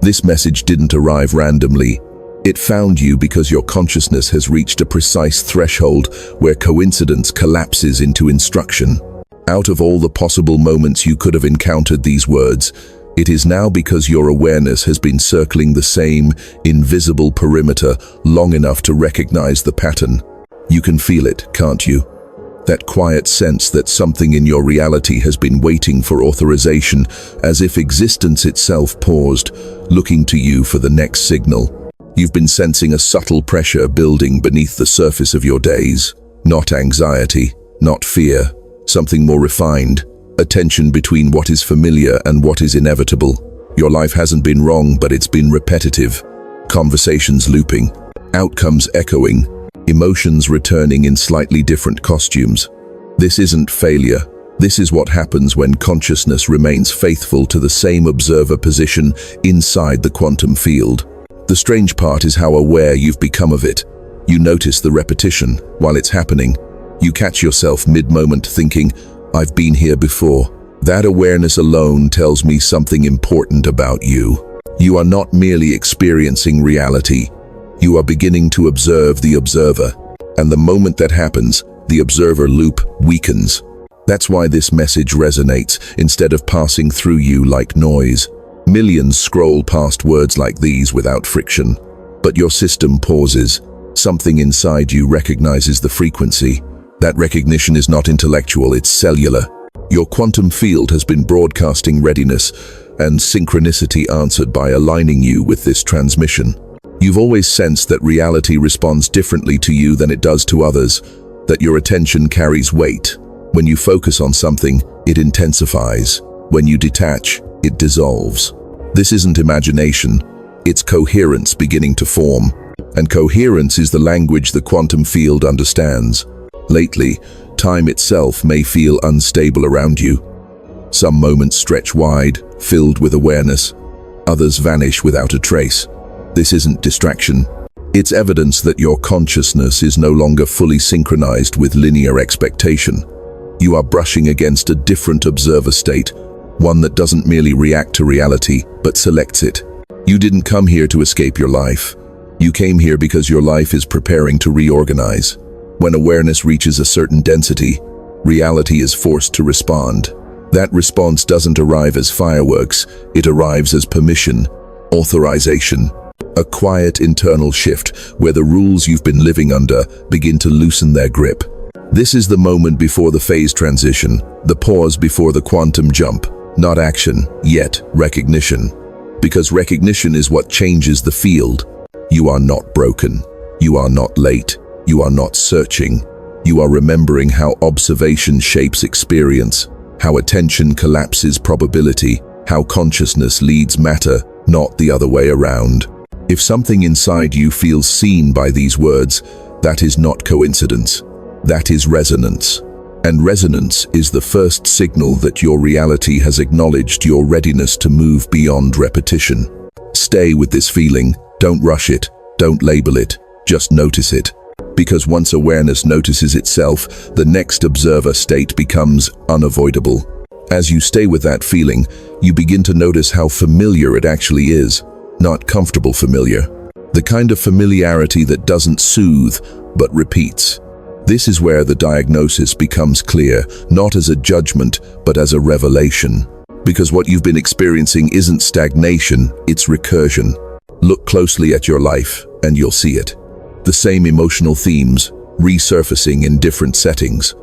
This message didn't arrive randomly. It found you because your consciousness has reached a precise threshold where coincidence collapses into instruction. Out of all the possible moments you could have encountered these words, it is now because your awareness has been circling the same invisible perimeter long enough to recognize the pattern. You can feel it, can't you? That quiet sense that something in your reality has been waiting for authorization, as if existence itself paused, looking to you for the next signal. You've been sensing a subtle pressure building beneath the surface of your days. Not anxiety, not fear, something more refined. A tension between what is familiar and what is inevitable. Your life hasn't been wrong, but it's been repetitive. Conversations looping, outcomes echoing, emotions returning in slightly different costumes. This isn't failure. This is what happens when consciousness remains faithful to the same observer position inside the quantum field. The strange part is how aware you've become of it. You notice the repetition while it's happening. You catch yourself mid-moment thinking, "I've been here before." That awareness alone tells me something important about you. You are not merely experiencing reality. You are beginning to observe the observer. And the moment that happens, the observer loop weakens. That's why this message resonates instead of passing through you like noise. Millions scroll past words like these without friction. But your system pauses. Something inside you recognizes the frequency. That recognition is not intellectual, it's cellular. Your quantum field has been broadcasting readiness, and synchronicity answered by aligning you with this transmission. You've always sensed that reality responds differently to you than it does to others, that your attention carries weight. When you focus on something, it intensifies. When you detach, it dissolves. This isn't imagination, it's coherence beginning to form. And coherence is the language the quantum field understands. Lately, time itself may feel unstable around you. Some moments stretch wide, filled with awareness. Others vanish without a trace. This isn't distraction. It's evidence that your consciousness is no longer fully synchronized with linear expectation. You are brushing against a different observer state, one that doesn't merely react to reality, but selects it. You didn't come here to escape your life. You came here because your life is preparing to reorganize. When awareness reaches a certain density, reality is forced to respond. That response doesn't arrive as fireworks, it arrives as permission, authorization. A quiet internal shift where the rules you've been living under begin to loosen their grip. This is the moment before the phase transition, the pause before the quantum jump. Not action, yet recognition. Because recognition is what changes the field. You are not broken. You are not late. You are not searching. You are remembering how observation shapes experience, how attention collapses probability, how consciousness leads matter, not the other way around. If something inside you feels seen by these words, that is not coincidence. That is resonance. And resonance is the first signal that your reality has acknowledged your readiness to move beyond repetition. Stay with this feeling. Don't rush it. Don't label it. Just notice it. Because once awareness notices itself, the next observer state becomes unavoidable. As you stay with that feeling, you begin to notice how familiar it actually is. Not comfortable familiar. The kind of familiarity that doesn't soothe, but repeats. This is where the diagnosis becomes clear, not as a judgment, but as a revelation. Because what you've been experiencing isn't stagnation, it's recursion. Look closely at your life, and you'll see it. The same emotional themes, resurfacing in different settings.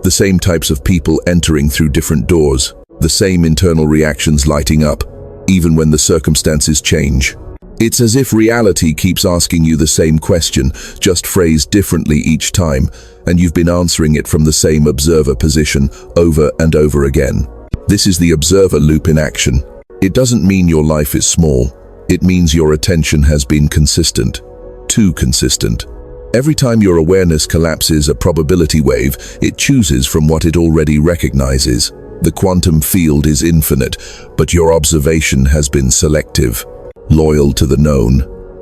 The same types of people entering through different doors. The same internal reactions lighting up, even when the circumstances change. It's as if reality keeps asking you the same question, just phrased differently each time, and you've been answering it from the same observer position over and over again. This is the observer loop in action. It doesn't mean your life is small. It means your attention has been consistent. Too consistent. Every time your awareness collapses a probability wave, it chooses from what it already recognizes. The quantum field is infinite, but your observation has been selective. Loyal to the known,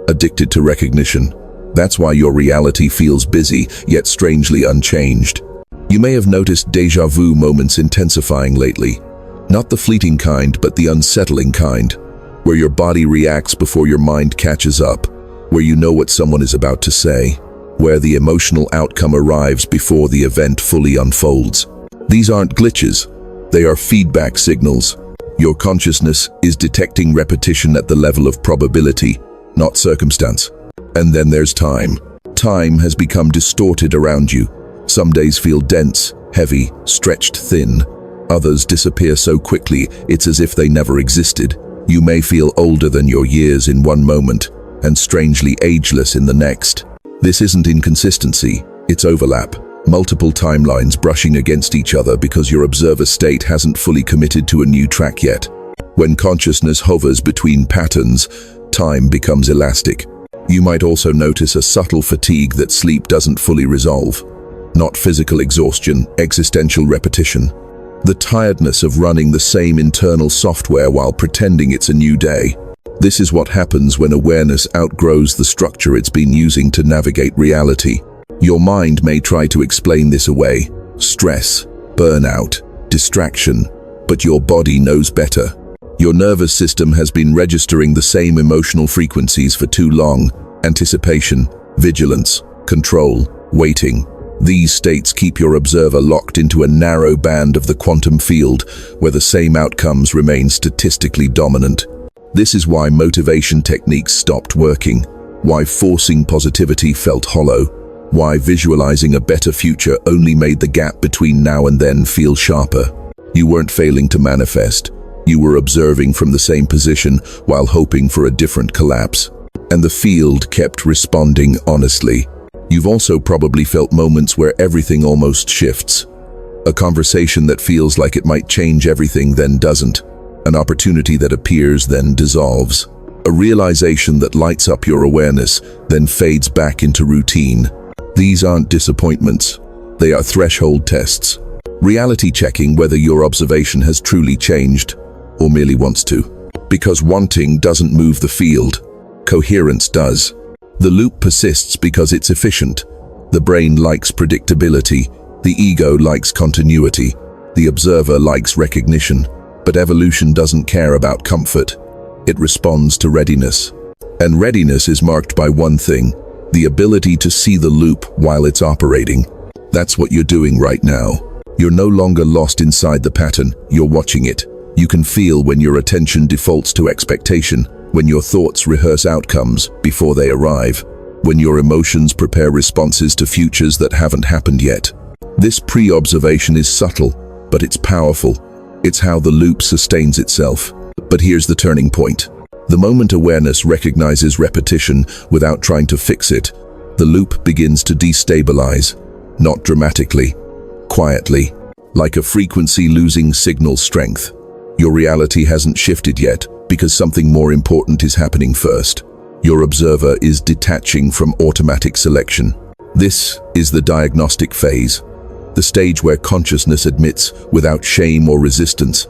addicted to recognition. That's why your reality feels busy, yet strangely unchanged. You may have noticed déjà vu moments intensifying lately. Not the fleeting kind, but the unsettling kind. where your body reacts before your mind catches up, where you know what someone is about to say, where the emotional outcome arrives before the event fully unfolds. These aren't glitches, they are feedback signals. Your consciousness is detecting repetition at the level of probability, not circumstance. And then there's time. Time has become distorted around you. Some days feel dense, heavy, stretched thin. Others disappear so quickly it's as if they never existed. You may feel older than your years in one moment, and strangely ageless in the next. This isn't inconsistency, it's overlap. Multiple timelines brushing against each other because your observer state hasn't fully committed to a new track yet. When consciousness hovers between patterns, time becomes elastic. You might also notice a subtle fatigue that sleep doesn't fully resolve. Not physical exhaustion, existential repetition. The tiredness of running the same internal software while pretending it's a new day. This is what happens when awareness outgrows the structure it's been using to navigate reality. Your mind may try to explain this away. Stress, burnout, distraction, but your body knows better. Your nervous system has been registering the same emotional frequencies for too long. Anticipation, vigilance, control, waiting. These states keep your observer locked into a narrow band of the quantum field where the same outcomes remain statistically dominant. This is why motivation techniques stopped working, why forcing positivity felt hollow, why visualizing a better future only made the gap between now and then feel sharper. You weren't failing to manifest. You were observing from the same position while hoping for a different collapse. And the field kept responding honestly. You've also probably felt moments where everything almost shifts. A conversation that feels like it might change everything then doesn't. An opportunity that appears then dissolves. A realization that lights up your awareness then fades back into routine. These aren't disappointments. They are threshold tests. Reality checking whether your observation has truly changed or merely wants to. Because wanting doesn't move the field. Coherence does. The loop persists because it's efficient. The brain likes predictability. The ego likes continuity. The observer likes recognition. But evolution doesn't care about comfort. It responds to readiness. And readiness is marked by one thing: the ability to see the loop while it's operating. That's what you're doing right now. You're no longer lost inside the pattern, you're watching it. You can feel when your attention defaults to expectation, when your thoughts rehearse outcomes before they arrive, when your emotions prepare responses to futures that haven't happened yet. This pre-observation is subtle, but it's powerful. It's how the loop sustains itself. But here's the turning point. The moment awareness recognizes repetition without trying to fix it, the loop begins to destabilize, not dramatically, quietly, like a frequency losing signal strength. Your reality hasn't shifted yet because something more important is happening first. Your observer is detaching from automatic selection. This is the diagnostic phase, the stage where consciousness admits, without shame or resistance,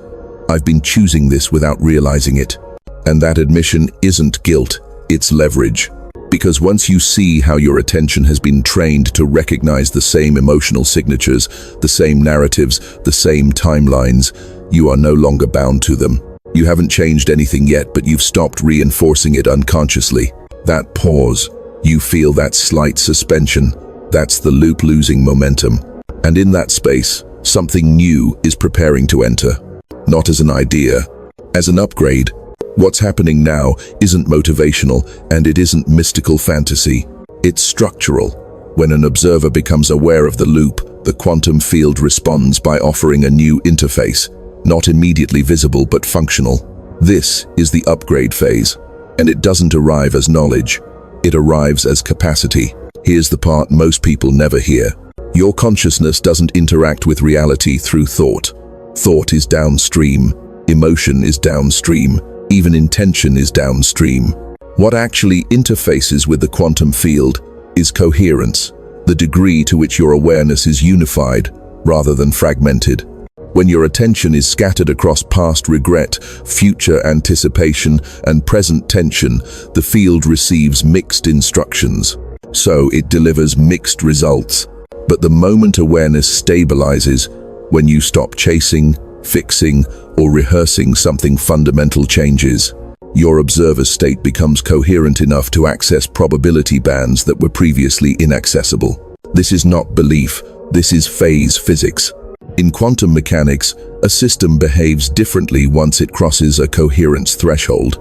"I've been choosing this without realizing it." And that admission isn't guilt, it's leverage. Because once you see how your attention has been trained to recognize the same emotional signatures, the same narratives, the same timelines, you are no longer bound to them. You haven't changed anything yet, but you've stopped reinforcing it unconsciously. That pause, you feel that slight suspension, that's the loop losing momentum. And in that space, something new is preparing to enter. Not as an idea, as an upgrade. What's happening now isn't motivational, and it isn't mystical fantasy. It's structural. When an observer becomes aware of the loop, the quantum field responds by offering a new interface, not immediately visible but functional. This is the upgrade phase, and it doesn't arrive as knowledge. It arrives as capacity. Here's the part most people never hear. Your consciousness doesn't interact with reality through thought. Thought is downstream. Emotion is downstream. Even intention is downstream. What actually interfaces with the quantum field is coherence, the degree to which your awareness is unified rather than fragmented. When your attention is scattered across past regret, future anticipation, and present tension, the field receives mixed instructions. So it delivers mixed results. But the moment awareness stabilizes, when you stop chasing, fixing, or rehearsing, something fundamental changes. your observer state becomes coherent enough to access probability bands that were previously inaccessible. This is not belief, this is phase physics. In quantum mechanics, a system behaves differently once it crosses a coherence threshold.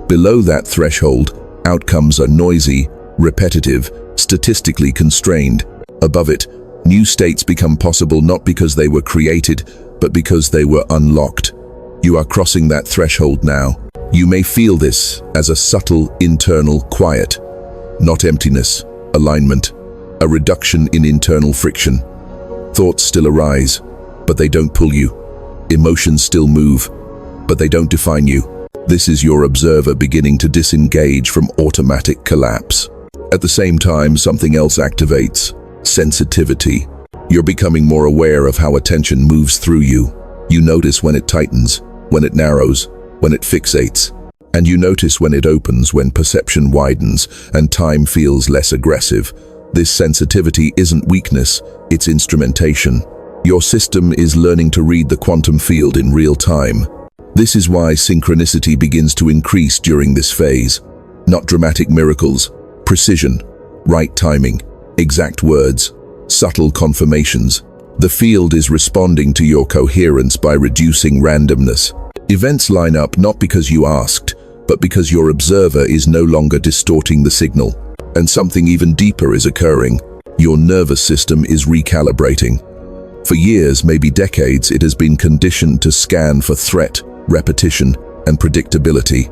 Below that threshold, outcomes are noisy, repetitive, statistically constrained. Above it, new states become possible not because they were created, but because they were unlocked. You are crossing that threshold now. You may feel this as a subtle internal quiet, not emptiness, alignment, a reduction in internal friction. Thoughts still arise, but they don't pull you. Emotions still move, but they don't define you. This is your observer beginning to disengage from automatic collapse. At the same time, something else activates: sensitivity. You're becoming more aware of how attention moves through you. You notice when it tightens, when it narrows, when it fixates. And you notice when it opens, when perception widens, and time feels less aggressive. This sensitivity isn't weakness, it's instrumentation. Your system is learning to read the quantum field in real time. This is why synchronicity begins to increase during this phase. Not dramatic miracles, precision, right timing, exact words, subtle confirmations. The field is responding to your coherence by reducing randomness. Events line up not because you asked, but because your observer is no longer distorting the signal. And something even deeper is occurring. Your nervous system is recalibrating. For years, maybe decades, it has been conditioned to scan for threat, repetition, and predictability.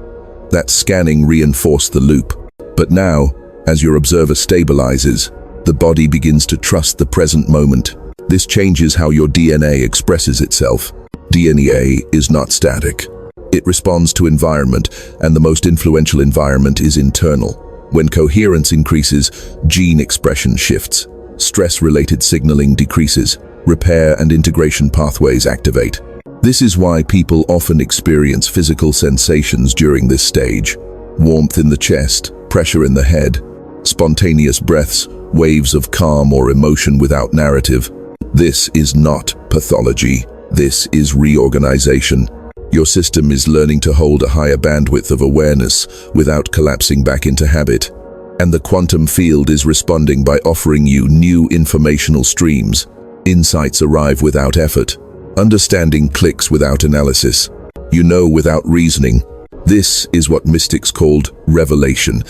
That scanning reinforced the loop. But now, as your observer stabilizes, the body begins to trust the present moment. This changes how your DNA expresses itself. DNA is not static. It responds to environment, and the most influential environment is internal. When coherence increases, gene expression shifts. Stress-related signaling decreases. Repair and integration pathways activate. This is why people often experience physical sensations during this stage. Warmth in the chest, pressure in the head, spontaneous breaths, waves of calm or emotion without narrative. This is not pathology. This is reorganization. Your system is learning to hold a higher bandwidth of awareness without collapsing back into habit. And the quantum field is responding by offering you new informational streams. Insights arrive without effort. Understanding clicks without analysis. You know without reasoning. This is what mystics called revelation,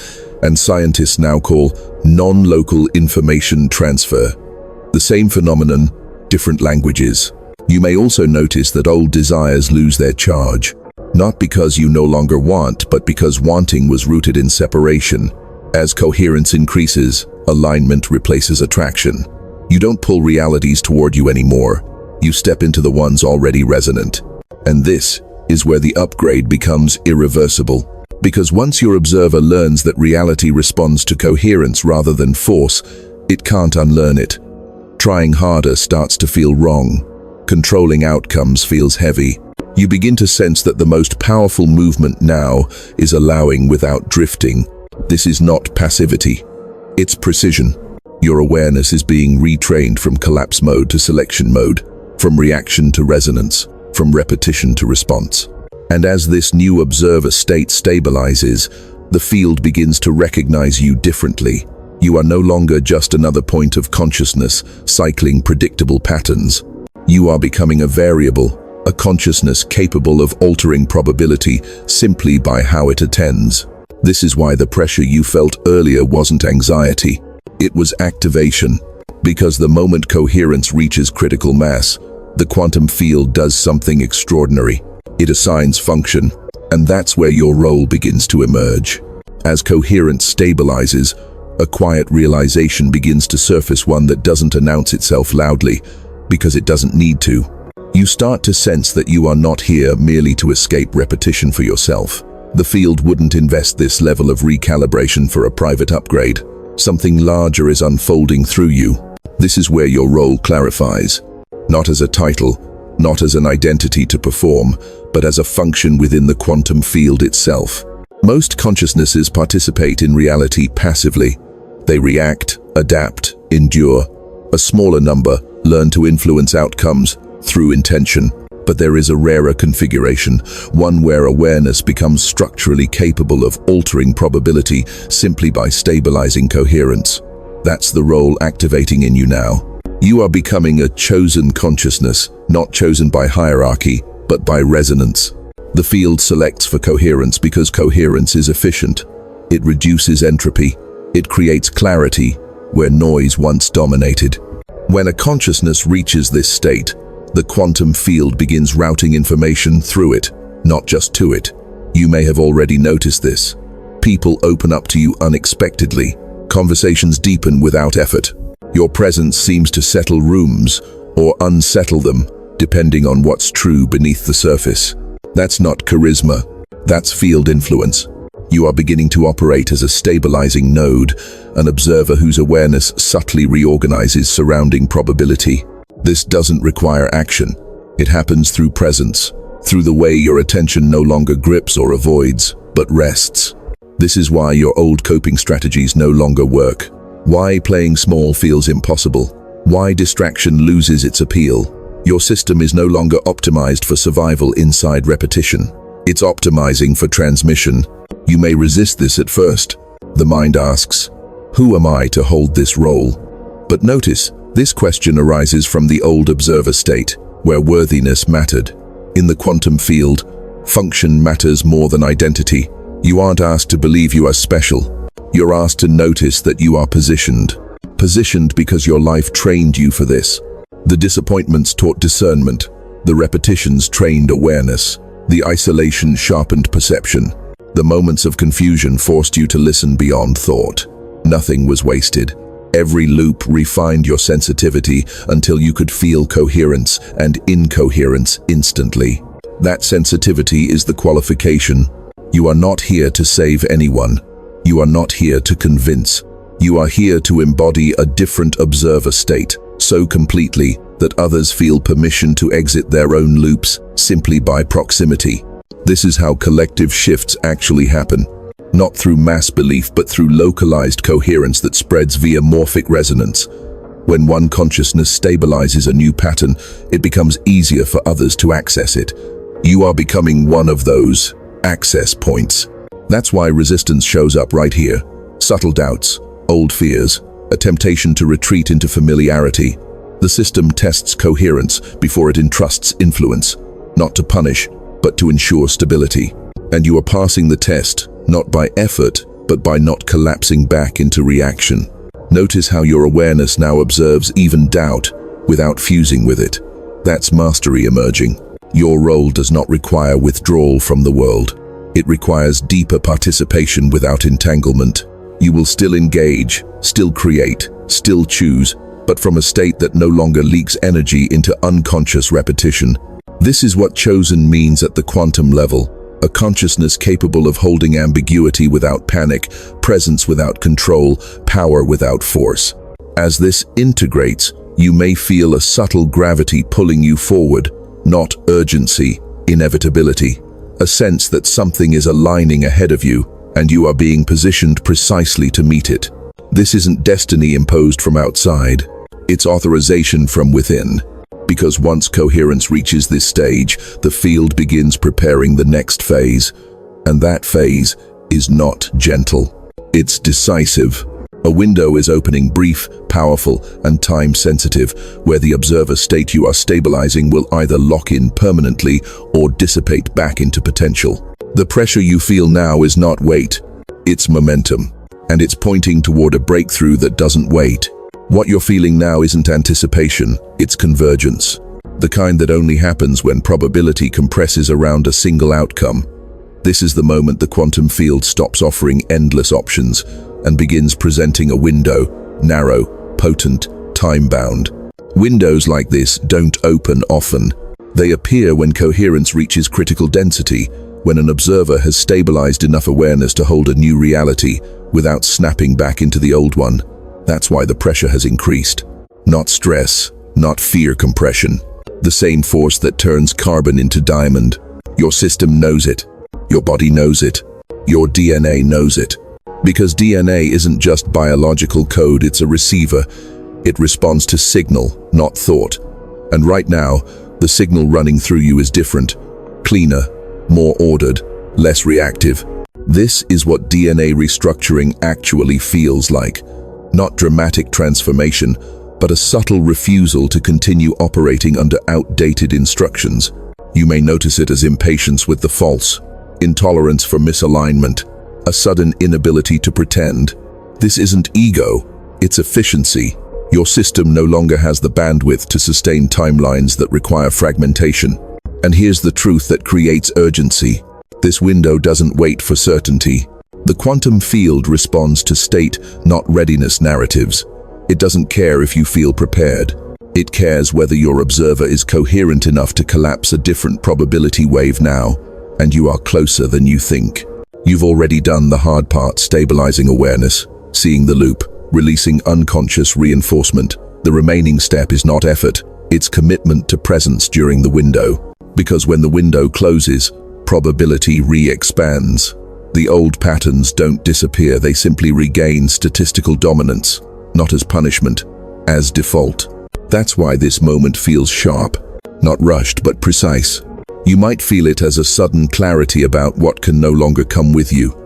and scientists now call non-local information transfer. The same phenomenon, different languages. You may also notice that old desires lose their charge. Not because you no longer want, but because wanting was rooted in separation. As coherence increases, alignment replaces attraction. You don't pull realities toward you anymore. You step into the ones already resonant. And this is where the upgrade becomes irreversible. Because once your observer learns that reality responds to coherence rather than force, it can't unlearn it. Trying harder starts to feel wrong. Controlling outcomes feels heavy. You begin to sense that the most powerful movement now is allowing without drifting. This is not passivity. It's precision. Your awareness is being retrained from collapse mode to selection mode, from reaction to resonance, from repetition to response. And as this new observer state stabilizes, the field begins to recognize you differently. You are no longer just another point of consciousness, cycling predictable patterns. You are becoming a variable, a consciousness capable of altering probability simply by how it attends. This is why the pressure you felt earlier wasn't anxiety. It was activation. Because the moment coherence reaches critical mass, the quantum field does something extraordinary. It assigns function, and that's where your role begins to emerge. As coherence stabilizes, a quiet realization begins to surface, one that doesn't announce itself loudly, because it doesn't need to. You start to sense that you are not here merely to escape repetition for yourself. The field wouldn't invest this level of recalibration for a private upgrade. Something larger is unfolding through you. This is where your role clarifies. Not as a title, not as an identity to perform, but as a function within the quantum field itself. Most consciousnesses participate in reality passively. They react, adapt, endure. A smaller number learn to influence outcomes through intention. But there is a rarer configuration, one where awareness becomes structurally capable of altering probability simply by stabilizing coherence. That's the role activating in you now. You are becoming a chosen consciousness, not chosen by hierarchy, but by resonance. The field selects for coherence because coherence is efficient. It reduces entropy. It creates clarity where noise once dominated. When a consciousness reaches this state, the quantum field begins routing information through it, not just to it. You may have already noticed this. People open up to you unexpectedly. Conversations deepen without effort. Your presence seems to settle rooms or unsettle them, depending on what's true beneath the surface. That's not charisma. That's field influence. You are beginning to operate as a stabilizing node, an observer whose awareness subtly reorganizes surrounding probability. This doesn't require action. It happens through presence, through the way your attention no longer grips or avoids, but rests. This is why your old coping strategies no longer work. Why playing small feels impossible. Why distraction loses its appeal. Your system is no longer optimized for survival inside repetition. It's optimizing for transmission. You may resist this at first. The mind asks, who am I to hold this role? But notice, this question arises from the old observer state, where worthiness mattered. In the quantum field, function matters more than identity. You aren't asked to believe you are special. You're asked to notice that you are positioned. Positioned because your life trained you for this. The disappointments taught discernment. The repetitions trained awareness. The isolation sharpened perception. The moments of confusion forced you to listen beyond thought. Nothing was wasted. Every loop refined your sensitivity until you could feel coherence and incoherence instantly. That sensitivity is the qualification. You are not here to save anyone. You are not here to convince. You are here to embody a different observer state, so completely that others feel permission to exit their own loops simply by proximity. This is how collective shifts actually happen. Not through mass belief, but through localized coherence that spreads via morphic resonance. When one consciousness stabilizes a new pattern, it becomes easier for others to access it. You are becoming one of those access points. That's why resistance shows up right here. Subtle doubts, old fears, a temptation to retreat into familiarity. The system tests coherence before it entrusts influence, not to punish, but to ensure stability. And you are passing the test, not by effort, but by not collapsing back into reaction. Notice how your awareness now observes even doubt without fusing with it. That's mastery emerging. Your role does not require withdrawal from the world. It requires deeper participation without entanglement. You will still engage, still create, still choose, but from a state that no longer leaks energy into unconscious repetition. This is what chosen means at the quantum level. A consciousness capable of holding ambiguity without panic, presence without control, power without force. As this integrates, you may feel a subtle gravity pulling you forward, not urgency, inevitability. A sense that something is aligning ahead of you, and you are being positioned precisely to meet it. This isn't destiny imposed from outside. It's authorization from within. Because once coherence reaches this stage, the field begins preparing the next phase. And that phase is not gentle. It's decisive. A window is opening, brief, powerful, and time-sensitive, where the observer state you are stabilizing will either lock in permanently or dissipate back into potential. The pressure you feel now is not weight, it's momentum. And it's pointing toward a breakthrough that doesn't wait. What you're feeling now isn't anticipation, it's convergence. The kind that only happens when probability compresses around a single outcome. This is the moment the quantum field stops offering endless options and begins presenting a window, narrow, potent, time-bound. Windows like this don't open often. They appear when coherence reaches critical density, when an observer has stabilized enough awareness to hold a new reality without snapping back into the old one. That's why the pressure has increased. Not stress, not fear compression. The same force that turns carbon into diamond. Your system knows it. Your body knows it. Your DNA knows it. Because DNA isn't just biological code, it's a receiver. It responds to signal, not thought. And right now, The signal running through you is different, cleaner, more ordered, less reactive. This is what DNA restructuring actually feels like. Not dramatic transformation, but a subtle refusal to continue operating under outdated instructions. You may notice it as impatience with the false, intolerance for misalignment, a sudden inability to pretend. This isn't ego, it's efficiency. Your system no longer has the bandwidth to sustain timelines that require fragmentation. And here's the truth that creates urgency. This window doesn't wait for certainty. The quantum field responds to state, not readiness narratives. It doesn't care if you feel prepared. It cares whether your observer is coherent enough to collapse a different probability wave now, and you are closer than you think. You've already done the hard part, stabilizing awareness, seeing the loop, releasing unconscious reinforcement. The remaining step is not effort, it's commitment to presence during the window. Because when the window closes, probability re-expands. The old patterns don't disappear, they simply regain statistical dominance, not as punishment, as default. That's why this moment feels sharp, not rushed but precise. You might feel it as a sudden clarity about what can no longer come with you.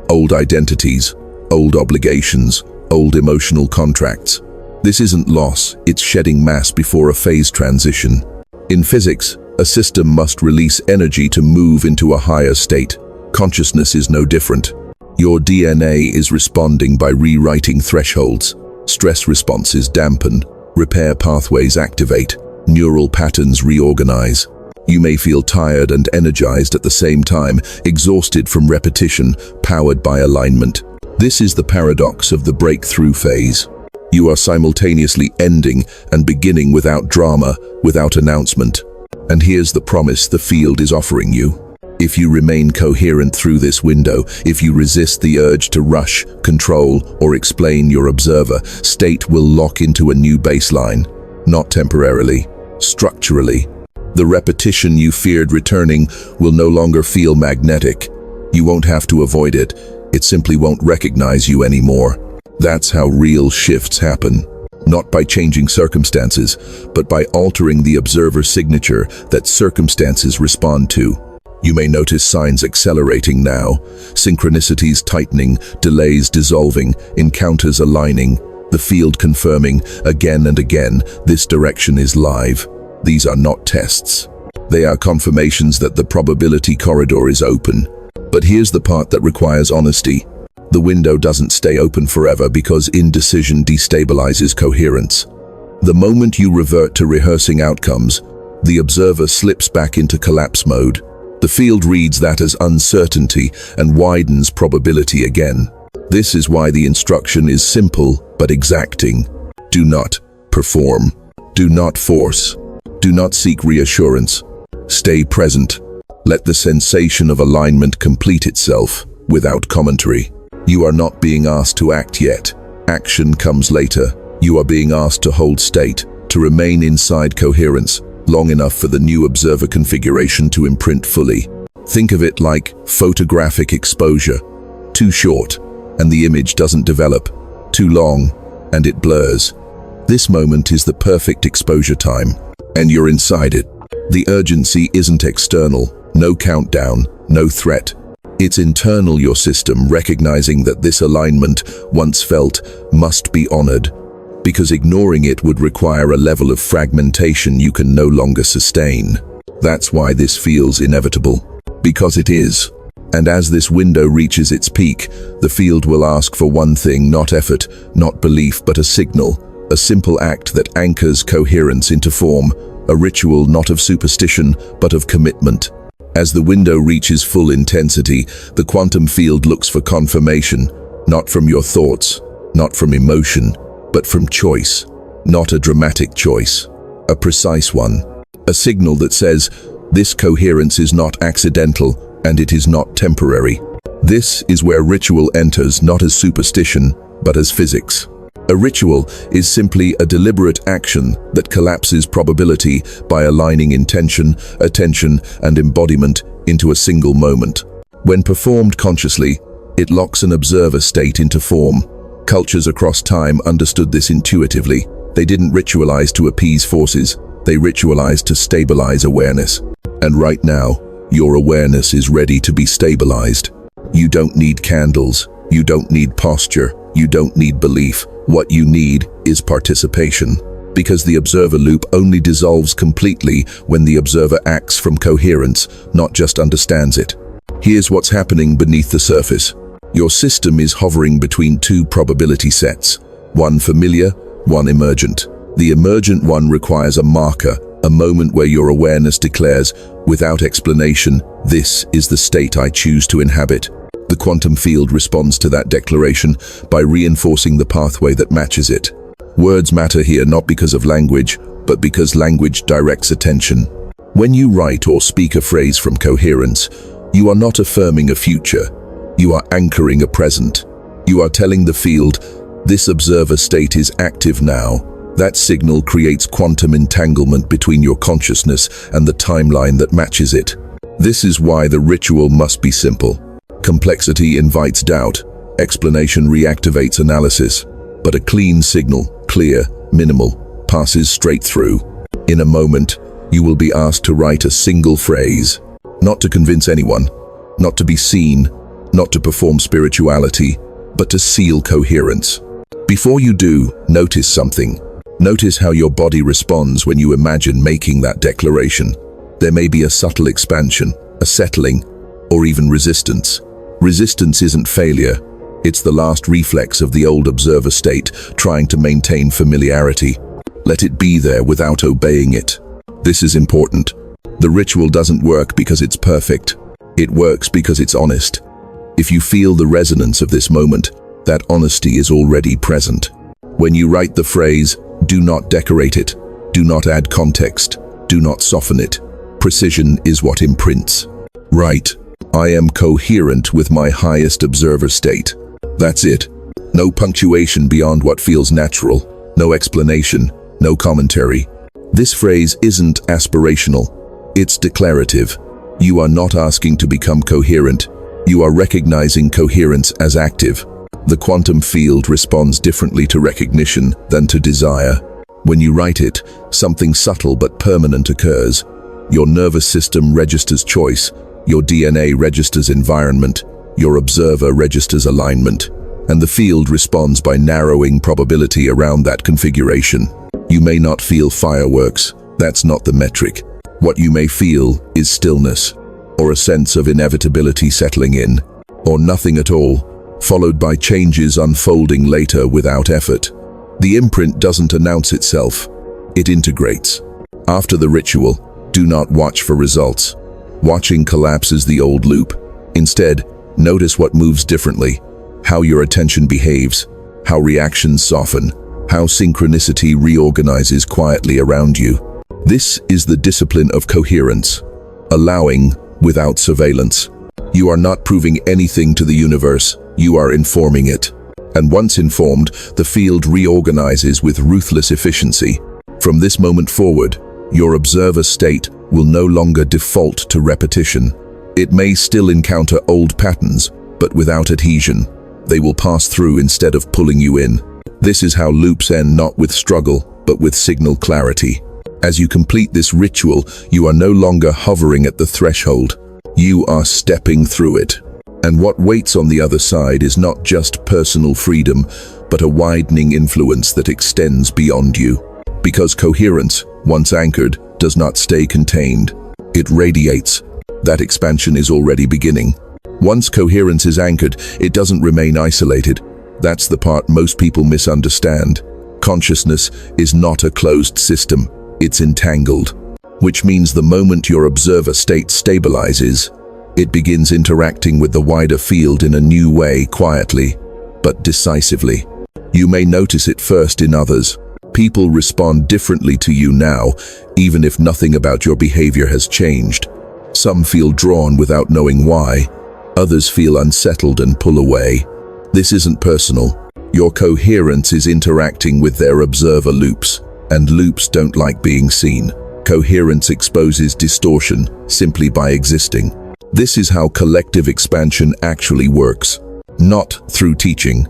Old identities, old obligations, old emotional contracts. This isn't loss, it's shedding mass before a phase transition. In physics, a system must release energy to move into a higher state. Consciousness is no different. Your DNA is responding by rewriting thresholds. Stress responses dampen, repair pathways activate, neural patterns reorganize. You may feel tired and energized at the same time, exhausted from repetition, powered by alignment. This is the paradox of the breakthrough phase. You are simultaneously ending and beginning without drama, without announcement. And here's the promise the field is offering you. If you remain coherent through this window, if you resist the urge to rush, control, or explain your observer, state will lock into a new baseline, not temporarily, structurally. The repetition you feared returning will no longer feel magnetic. You won't have to avoid it, it simply won't recognize you anymore. That's how real shifts happen. Not by changing circumstances, but by altering the observer signature that circumstances respond to. You may notice signs accelerating now, synchronicities tightening, delays dissolving, encounters aligning, the field confirming again and again this direction is live. These are not tests. They are confirmations that the probability corridor is open. But here's the part that requires honesty. The window doesn't stay open forever because indecision destabilizes coherence. The moment you revert to rehearsing outcomes, the observer slips back into collapse mode. The field reads that as uncertainty and widens probability again. This is why the instruction is simple but exacting. Do not perform. Do not force. Do not seek reassurance. Stay present. Let the sensation of alignment complete itself without commentary. You are not being asked to act yet. Action comes later. You are being asked to hold state, to remain inside coherence, long enough for the new observer configuration to imprint fully. Think of it like photographic exposure. Too short, and the image doesn't develop. Too long, and it blurs. This moment is the perfect exposure time, and you're inside it. The urgency isn't external, no countdown, no threat. It's internal, your system recognizing that this alignment, once felt, must be honored. Because ignoring it would require a level of fragmentation you can no longer sustain. That's why this feels inevitable. Because it is. And as this window reaches its peak, the field will ask for one thing, not effort, not belief, but a signal, a simple act that anchors coherence into form, a ritual not of superstition, but of commitment. As the window reaches full intensity, the quantum field looks for confirmation, not from your thoughts, not from emotion, but from choice. Not a dramatic choice, a precise one. A signal that says, this coherence is not accidental and it is not temporary. This is where ritual enters not as superstition, but as physics. A ritual is simply a deliberate action that collapses probability by aligning intention, attention, and embodiment into a single moment. When performed consciously, it locks an observer state into form. Cultures across time understood this intuitively. They didn't ritualize to appease forces. They ritualize to stabilize awareness. And right now, your awareness is ready to be stabilized. You don't need candles. You don't need posture. You don't need belief. What you need is participation. Because the observer loop only dissolves completely when the observer acts from coherence, not just understands it. Here's what's happening beneath the surface. Your system is hovering between two probability sets, one familiar, one emergent. The emergent one requires a marker, a moment where your awareness declares, without explanation, this is the state I choose to inhabit. The quantum field responds to that declaration by reinforcing the pathway that matches it. Words matter here not because of language, but because language directs attention. When you write or speak a phrase from coherence, you are not affirming a future. You are anchoring a present. You are telling the field, this observer state is active now. That signal creates quantum entanglement between your consciousness and the timeline that matches it. This is why the ritual must be simple. Complexity invites doubt. Explanation reactivates analysis. But a clean signal, clear, minimal, passes straight through. In a moment, you will be asked to write a single phrase. Not to convince anyone, not to be seen, not to perform spirituality, but to seal coherence. Before you do, notice something. Notice how your body responds when you imagine making that declaration. There may be a subtle expansion, a settling, or even resistance. Resistance isn't failure. It's the last reflex of the old observer state, trying to maintain familiarity. Let it be there without obeying it. This is important. The ritual doesn't work because it's perfect. It works because it's honest. If you feel the resonance of this moment, that honesty is already present. When you write the phrase, do not decorate it, do not add context, do not soften it. Precision is what imprints. Write, I am coherent with my highest observer state. That's it. No punctuation beyond what feels natural, no explanation, no commentary. This phrase isn't aspirational, it's declarative. You are not asking to become coherent, you are recognizing coherence as active. The quantum field responds differently to recognition than to desire. When you write it, something subtle but permanent occurs. Your nervous system registers choice, your DNA registers environment, your observer registers alignment, and the field responds by narrowing probability around that configuration. You may not feel fireworks, that's not the metric. What you may feel is stillness, or a sense of inevitability settling in, or nothing at all, followed by changes unfolding later without effort. The imprint doesn't announce itself, it integrates. After the ritual, do not watch for results. Watching collapses the old loop. Instead, notice what moves differently, how your attention behaves, how reactions soften, how synchronicity reorganizes quietly around you. This is the discipline of coherence, allowing without surveillance. You are not proving anything to the universe, you are informing it. And once informed, the field reorganizes with ruthless efficiency. From this moment forward, your observer state will no longer default to repetition. It may still encounter old patterns, but without adhesion. They will pass through instead of pulling you in. This is how loops end not with struggle, but with signal clarity. As you complete this ritual, you are no longer hovering at the threshold. You are stepping through it. And what waits on the other side is not just personal freedom, but a widening influence that extends beyond you. Because coherence, once anchored, does not stay contained. It radiates. That expansion is already beginning. Once coherence is anchored, it doesn't remain isolated. That's the part most people misunderstand. Consciousness is not a closed system, it's entangled. Which means the moment your observer state stabilizes, it begins interacting with the wider field in a new way, quietly, but decisively. You may notice it first in others. People respond differently to you now, even if nothing about your behavior has changed. Some feel drawn without knowing why. Others feel unsettled and pull away. This isn't personal. Your coherence is interacting with their observer loops, and loops don't like being seen. Coherence exposes distortion simply by existing. This is how collective expansion actually works. Not through teaching,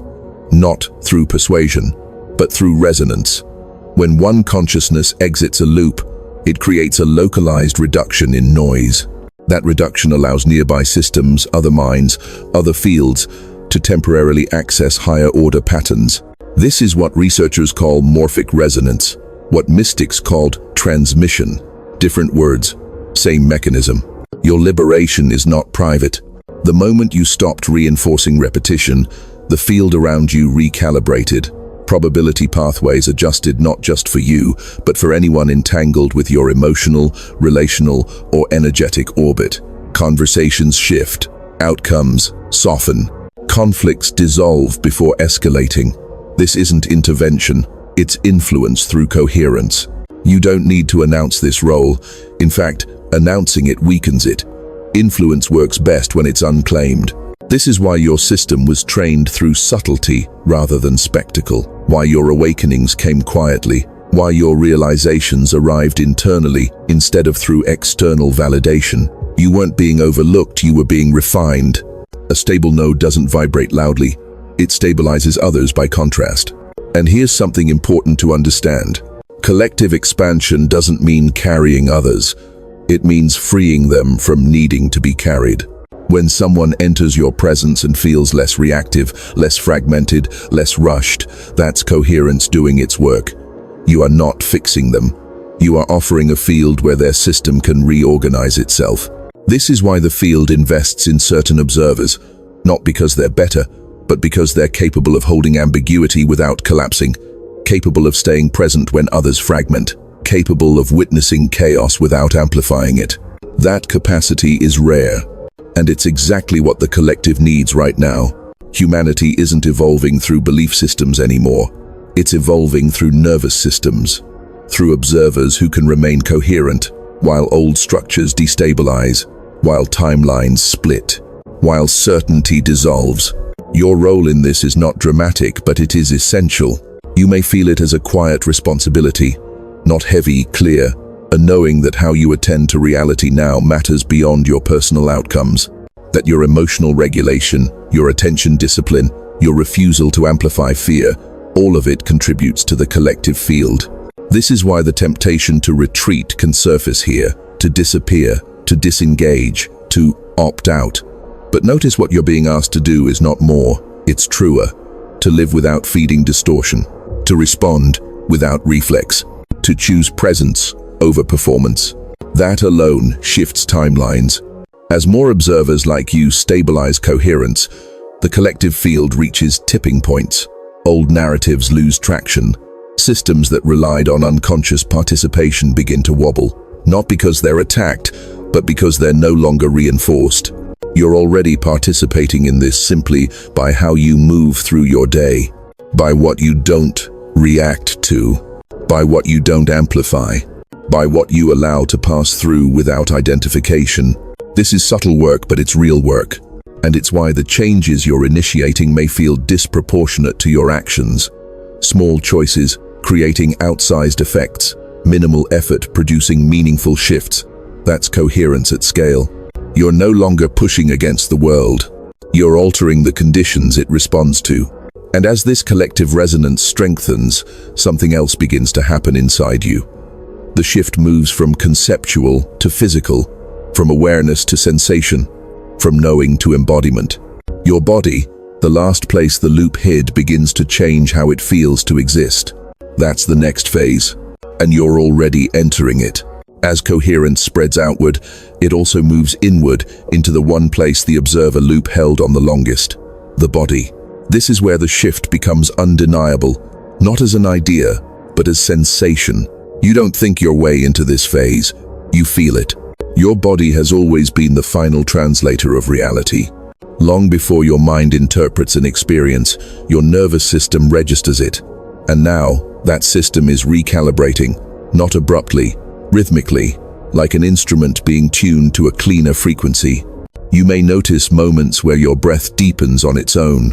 not through persuasion, but through resonance. When one consciousness exits a loop, It creates a localized reduction in noise. That reduction allows nearby systems, other minds, other fields to temporarily access higher-order patterns. This is what researchers call morphic resonance, what mystics called transmission. Different words, same mechanism. Your liberation is not private. The moment you stopped reinforcing repetition, the field around you recalibrated. Probability pathways adjusted not just for you, but for anyone entangled with your emotional, relational, or energetic orbit. Conversations shift, outcomes soften, conflicts dissolve before escalating. This isn't intervention, it's influence through coherence. You don't need to announce this role. In fact, announcing it weakens it. Influence works best when it's unclaimed. This is why your system was trained through subtlety rather than spectacle, why your awakenings came quietly, why your realizations arrived internally instead of through external validation. You weren't being overlooked, you were being refined. A stable node doesn't vibrate loudly. It stabilizes others by contrast. And here's something important to understand. Collective expansion doesn't mean carrying others. It means freeing them from needing to be carried. When someone enters your presence and feels less reactive, less fragmented, less rushed, that's coherence doing its work. You are not fixing them. You are offering a field where their system can reorganize itself. This is why the field invests in certain observers, not because they're better, but because they're capable of holding ambiguity without collapsing, capable of staying present when others fragment, capable of witnessing chaos without amplifying it. That capacity is rare. And it's exactly what the collective needs right now. Humanity isn't evolving through belief systems anymore. It's evolving through nervous systems, through observers who can remain coherent, while old structures destabilize, while timelines split, while certainty dissolves. Your role in this is not dramatic, but it is essential. You may feel it as a quiet responsibility, not heavy, clear, a knowing that how you attend to reality now matters beyond your personal outcomes, that your emotional regulation, your attention discipline, your refusal to amplify fear, all of it contributes to the collective field. This is why the temptation to retreat can surface here, to disappear, to disengage, to opt out. But notice what you're being asked to do is not more, it's truer. To live without feeding distortion, to respond without reflex, to choose presence over performance. That alone shifts timelines. As more observers like you stabilize coherence, the collective field reaches tipping points. Old narratives lose traction. Systems that relied on unconscious participation begin to wobble, not because they're attacked, but because they're no longer reinforced. You're already participating in this simply by how you move through your day, by what you don't react to, by what you don't amplify, by what you allow to pass through without identification. This is subtle work, but it's real work. And it's why the changes you're initiating may feel disproportionate to your actions. Small choices, creating outsized effects. Minimal effort, producing meaningful shifts. That's coherence at scale. You're no longer pushing against the world. You're altering the conditions it responds to. And as this collective resonance strengthens, something else begins to happen inside you. The shift moves from conceptual to physical, from awareness to sensation, from knowing to embodiment. Your body, the last place the loop hid, begins to change how it feels to exist. That's the next phase, and you're already entering it. As coherence spreads outward, it also moves inward into the one place the observer loop held on the longest, the body. This is where the shift becomes undeniable, not as an idea, but as sensation. You don't think your way into this phase, you feel it. Your body has always been the final translator of reality. Long before your mind interprets an experience, your nervous system registers it. And now, that system is recalibrating, not abruptly, rhythmically, like an instrument being tuned to a cleaner frequency. You may notice moments where your breath deepens on its own,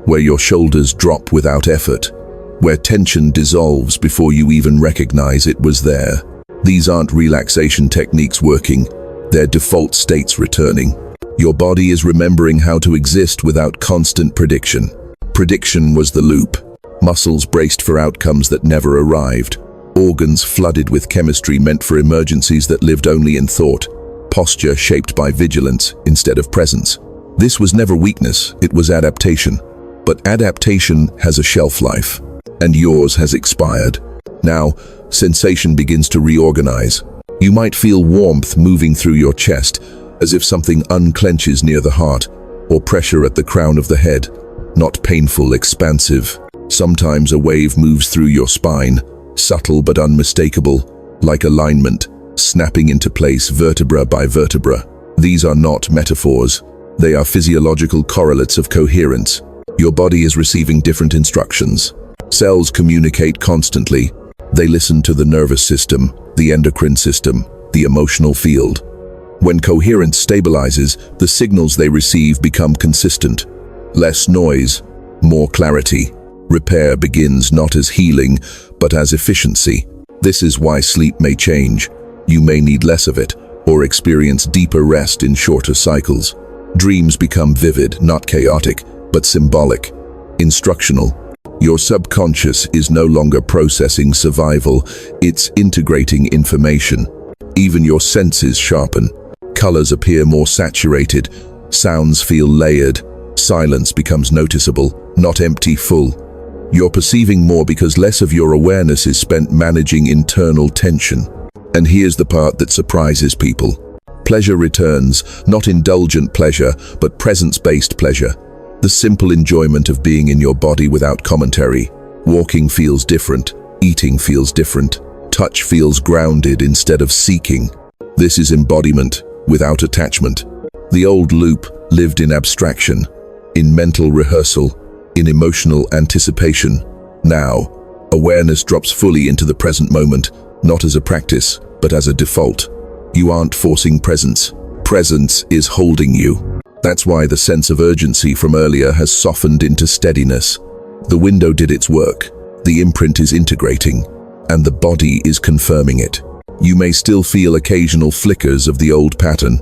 where your shoulders drop without effort, where tension dissolves before you even recognize it was there. These aren't relaxation techniques working, they're default states returning. Your body is remembering how to exist without constant prediction. Prediction was the loop. Muscles braced for outcomes that never arrived. organs flooded with chemistry meant for emergencies that lived only in thought, posture shaped by vigilance instead of presence. This was never weakness, it was adaptation. But adaptation has a shelf life, and yours has expired. Now, sensation begins to reorganize. You might feel warmth moving through your chest, as if something unclenches near the heart, or pressure at the crown of the head. Not painful, expansive. Sometimes a wave moves through your spine, subtle but unmistakable, like alignment, snapping into place vertebra by vertebra. These are not metaphors. They are physiological correlates of coherence. Your body is receiving different instructions. Cells communicate constantly. They listen to the nervous system, the endocrine system, the emotional field. When coherence stabilizes, the signals they receive become consistent. Less noise, more clarity. Repair begins not as healing, but as efficiency. This is why sleep may change. You may need less of it, or experience deeper rest in shorter cycles. Dreams become vivid, not chaotic, but symbolic, instructional. Your subconscious is no longer processing survival, it's integrating information. Even your senses sharpen. Colors appear more saturated, sounds feel layered, silence becomes noticeable, not empty, full. You're perceiving more because less of your awareness is spent managing internal tension. And here's the part that surprises people. Pleasure returns, not indulgent pleasure, but presence-based pleasure. The simple enjoyment of being in your body without commentary. Walking feels different, eating feels different, touch feels grounded instead of seeking. This is embodiment, without attachment. The old loop lived in abstraction, in mental rehearsal, in emotional anticipation. Now, awareness drops fully into the present moment, not as a practice, but as a default. You aren't forcing presence. Presence is holding you. That's why the sense of urgency from earlier has softened into steadiness. The window did its work, the imprint is integrating, and the body is confirming it. You may still feel occasional flickers of the old pattern,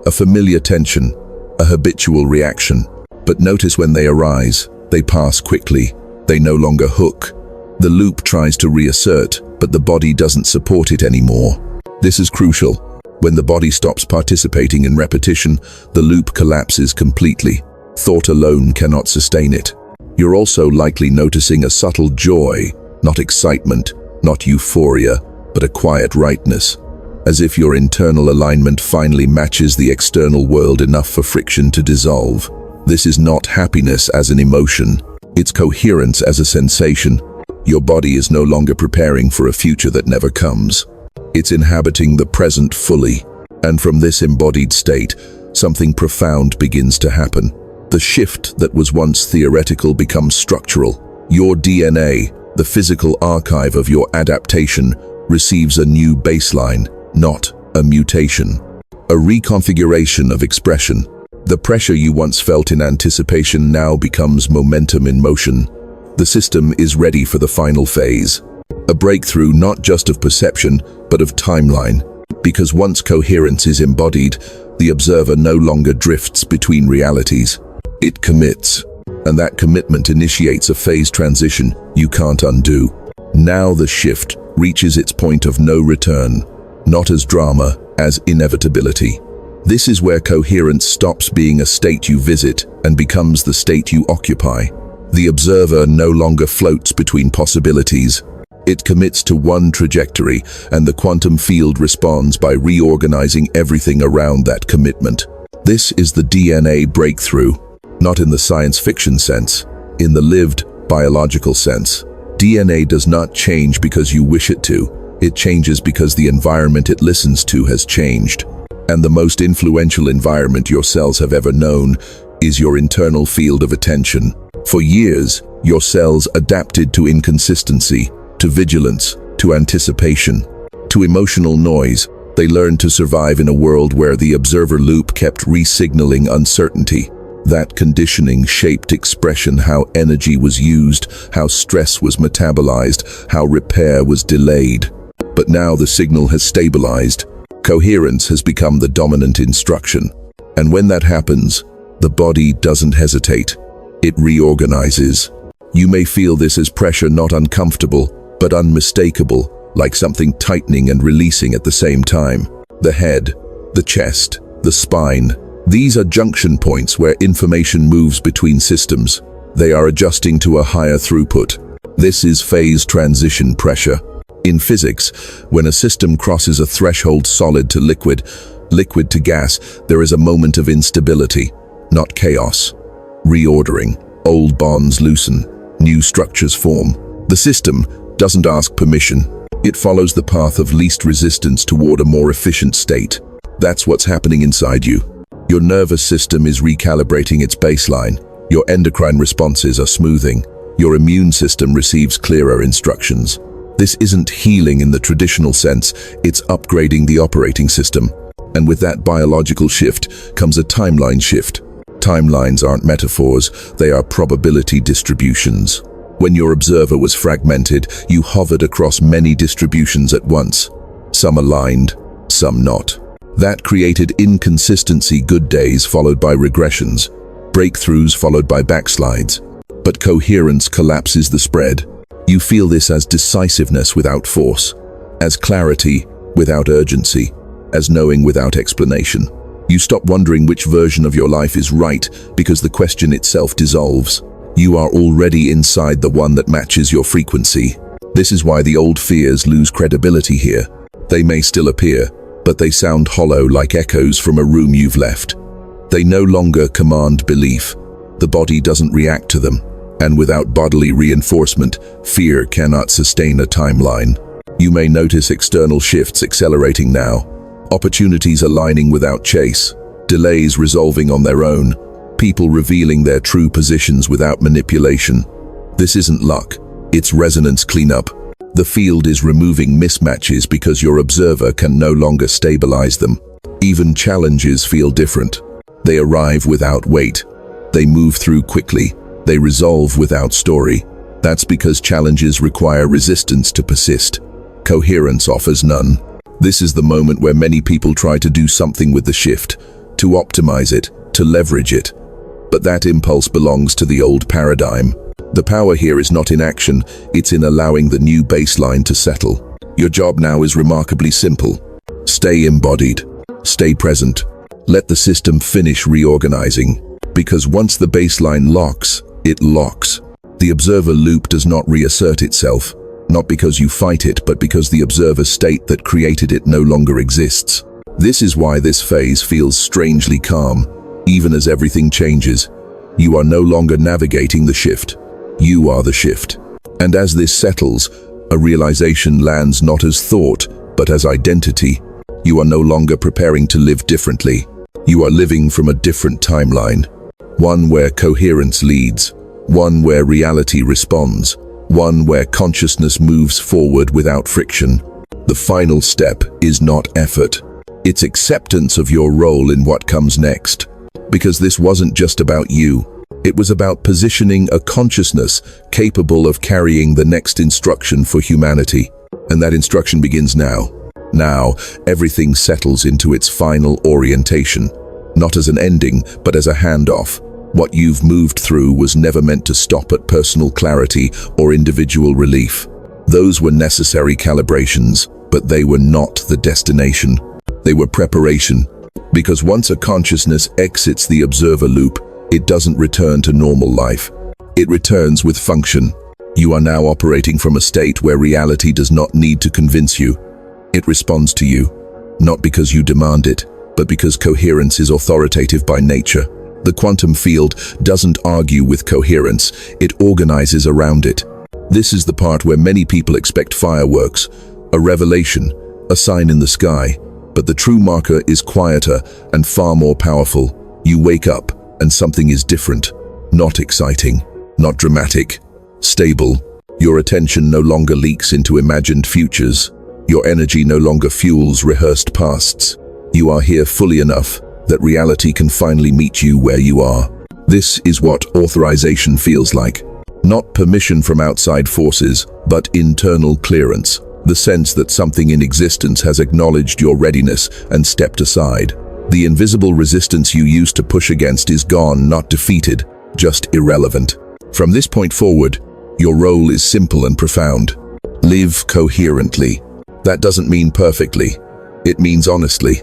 a familiar tension, a habitual reaction. But notice when they arise, they pass quickly, they no longer hook. The loop tries to reassert, but the body doesn't support it anymore. This is crucial. When the body stops participating in repetition, the loop collapses completely. Thought alone cannot sustain it. You're also likely noticing a subtle joy, not excitement, not euphoria, but a quiet rightness, as if your internal alignment finally matches the external world enough for friction to dissolve. This is not happiness as an emotion, it's coherence as a sensation. Your body is no longer preparing for a future that never comes. It's inhabiting the present fully, and from this embodied state, something profound begins to happen. The shift that was once theoretical becomes structural. Your DNA, the physical archive of your adaptation, receives a new baseline, not a mutation. A reconfiguration of expression. The pressure you once felt in anticipation now becomes momentum in motion. The system is ready for the final phase. A breakthrough not just of perception, but of timeline. Because once coherence is embodied, the observer no longer drifts between realities. It commits, and that commitment initiates a phase transition you can't undo. Now the shift reaches its point of no return, not as drama, as inevitability. This is where coherence stops being a state you visit and becomes the state you occupy. The observer no longer floats between possibilities. It commits to one trajectory, and the quantum field responds by reorganizing everything around that commitment. This is the DNA breakthrough, not in the science fiction sense, in the lived, biological sense. DNA does not change because you wish it to. It changes because the environment it listens to has changed. And the most influential environment your cells have ever known is your internal field of attention. For years, your cells adapted to inconsistency, to vigilance, to anticipation, to emotional noise. They learned to survive in a world where the observer loop kept re-signaling uncertainty. That conditioning shaped expression, how energy was used, how stress was metabolized, how repair was delayed. But now the signal has stabilized. Coherence has become the dominant instruction. And when that happens, the body doesn't hesitate. It reorganizes. You may feel this as pressure, not uncomfortable, but unmistakable, like something tightening and releasing at the same time. The head, the chest, the spine. These are junction points where information moves between systems. They are adjusting to a higher throughput. This is phase transition pressure. In physics, when a system crosses a threshold solid to liquid, liquid to gas, there is a moment of instability, not chaos. Reordering. Old bonds loosen. New structures form. The system doesn't ask permission. It follows the path of least resistance toward a more efficient state. That's what's happening inside you. Your nervous system is recalibrating its baseline. Your endocrine responses are smoothing. Your immune system receives clearer instructions. This isn't healing in the traditional sense, it's upgrading the operating system. And with that biological shift comes a timeline shift. Timelines aren't metaphors, they are probability distributions. When your observer was fragmented, you hovered across many distributions at once. Some aligned, some not. That created inconsistency, good days followed by regressions, breakthroughs followed by backslides. But coherence collapses the spread. You feel this as decisiveness without force, as clarity without urgency, as knowing without explanation. You stop wondering which version of your life is right because the question itself dissolves. You are already inside the one that matches your frequency. This is why the old fears lose credibility here. They may still appear, but they sound hollow like echoes from a room you've left. They no longer command belief. The body doesn't react to them. And without bodily reinforcement, fear cannot sustain a timeline. You may notice external shifts accelerating now. Opportunities aligning without chase. Delays resolving on their own. People revealing their true positions without manipulation. This isn't luck, it's resonance cleanup. The field is removing mismatches because your observer can no longer stabilize them. Even challenges feel different. They arrive without weight. They move through quickly. They resolve without story. That's because challenges require resistance to persist. Coherence offers none. This is the moment where many people try to do something with the shift, to optimize it, to leverage it. But that impulse belongs to the old paradigm. The power here is not in action, it's in allowing the new baseline to settle. Your job now is remarkably simple. Stay embodied. Stay present. Let the system finish reorganizing. Because once the baseline locks, it locks. The observer loop does not reassert itself, not because you fight it, but because the observer state that created it no longer exists. This is why this phase feels strangely calm, even as everything changes. You are no longer navigating the shift. You are the shift. And as this settles, a realization lands not as thought, but as identity. You are no longer preparing to live differently. You are living from a different timeline. One where coherence leads, one where reality responds, one where consciousness moves forward without friction. The final step is not effort. It's acceptance of your role in what comes next. Because this wasn't just about you. It was about positioning a consciousness capable of carrying the next instruction for humanity. And that instruction begins now. Now, everything settles into its final orientation. Not as an ending, but as a handoff. What you've moved through was never meant to stop at personal clarity or individual relief. Those were necessary calibrations, but they were not the destination. They were preparation. Because once a consciousness exits the observer loop, it doesn't return to normal life. It returns with function. You are now operating from a state where reality does not need to convince you. It responds to you, not because you demand it, but because coherence is authoritative by nature. The quantum field doesn't argue with coherence, it organizes around it. This is the part where many people expect fireworks, a revelation, a sign in the sky. But the true marker is quieter and far more powerful. You wake up and something is different. Not exciting, not dramatic, stable. Your attention no longer leaks into imagined futures. Your energy no longer fuels rehearsed pasts. You are here fully enough that reality can finally meet you where you are. This is what authorization feels like. Not permission from outside forces, but internal clearance. The sense that something in existence has acknowledged your readiness and stepped aside. The invisible resistance you used to push against is gone, not defeated, just irrelevant. From this point forward, your role is simple and profound. Live coherently. That doesn't mean perfectly. It means honestly.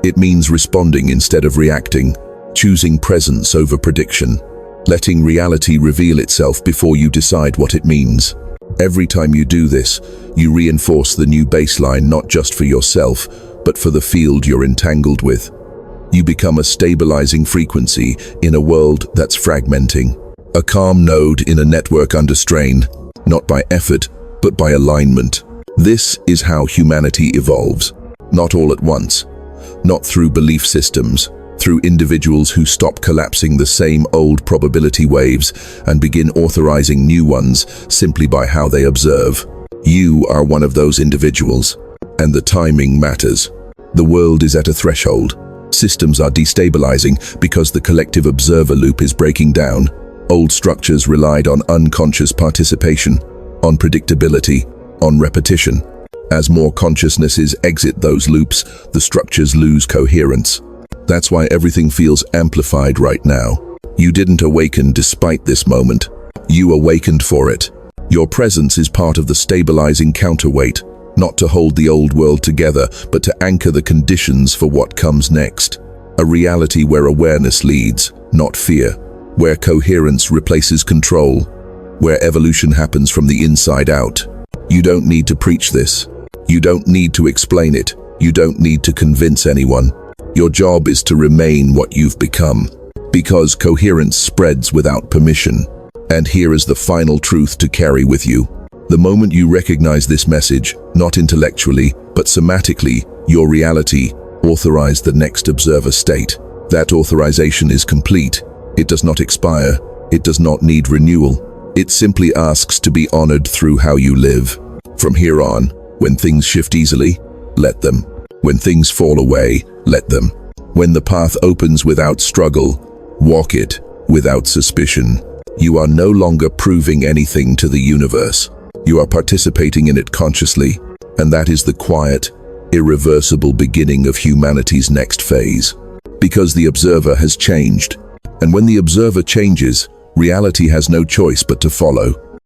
It means responding instead of reacting, choosing presence over prediction, letting reality reveal itself before you decide what it means. Every time you do this, you reinforce the new baseline not just for yourself, but for the field you're entangled with. You become a stabilizing frequency in a world that's fragmenting, a calm node in a network under strain, not by effort, but by alignment. This is how humanity evolves, not all at once, not through belief systems, through individuals who stop collapsing the same old probability waves and begin authorizing new ones simply by how they observe. You are one of those individuals, and the timing matters. The world is at a threshold. Systems are destabilizing because the collective observer loop is breaking down. Old structures relied on unconscious participation, on predictability, on repetition. As more consciousnesses exit those loops, the structures lose coherence. That's why everything feels amplified right now. You didn't awaken despite this moment. You awakened for it. Your presence is part of the stabilizing counterweight, not to hold the old world together, but to anchor the conditions for what comes next. A reality where awareness leads, not fear. Where coherence replaces control. Where evolution happens from the inside out. You don't need to preach this. You don't need to explain it. You don't need to convince anyone. Your job is to remain what you've become. Because coherence spreads without permission. And here is the final truth to carry with you. The moment you recognize this message, not intellectually, but somatically, your reality authorized the next observer state. That authorization is complete. It does not expire. It does not need renewal. It simply asks to be honored through how you live. From here on, when things shift easily, let them. When things fall away, let them. When the path opens without struggle, walk it without suspicion. You are no longer proving anything to the universe. You are participating in it consciously, and that is the quiet, irreversible beginning of humanity's next phase. Because the observer has changed. And when the observer changes, reality has no choice but to follow.